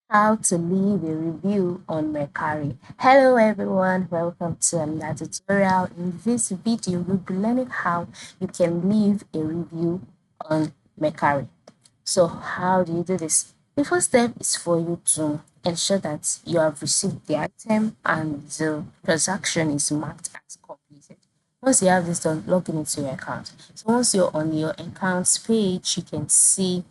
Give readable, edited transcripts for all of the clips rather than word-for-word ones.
How to leave a review on Mercari. Hello everyone, welcome to another tutorial. In this video, we'll be learning how you can leave a review on Mercari. So how do you do this? The first step is for you to ensure that you have received the item and the transaction is marked as completed. Once you have this done, log in into your account. So once you're on your accounts page, you can see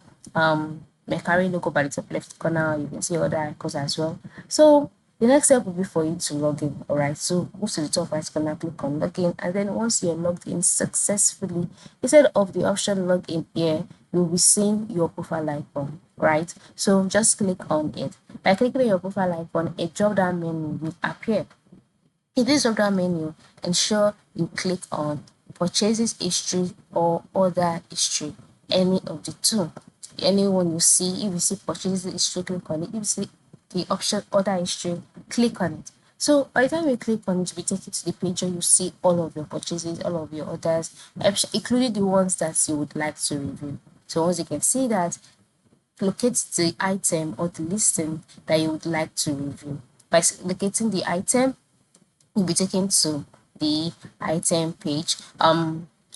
Mercari logo by the top left corner. You can see other icons as well. So the next step will be for you to log in. All right, so move to the top right corner, click on login, and then once you're logged in successfully, instead of the option login here, you'll be seeing your profile icon, right? So just click on it. By clicking on your profile icon, a drop down menu will appear. In this drop-down menu, ensure you click on purchases history or other history, any of the two. Anyone you see, if you see purchases history, click on it. If you see the option other history, click on it. So by the time you click on it, you will take you to the page where you see all of your purchases, all of your orders, including the ones that you would like to review. So once you can see that, locate the item or the listing that you would like to review. By locating the item, you'll be taken to the item page,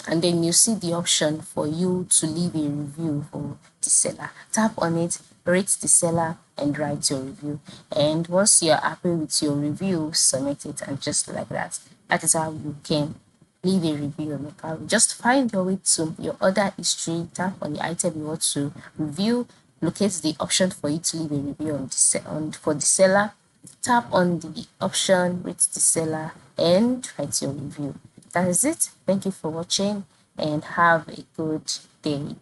and then you see the option for you to leave a review for the seller. Tap on it, rate the seller, and write your review. And once you're happy with your review, submit it, and just like that, that is how you can leave a review on the car. Just find your way to your order history, tap on the item you want to review, locate the option for you to leave a review for the seller, tap on the option rate the seller, and write your review. That is it. Thank you for watching and have a good day.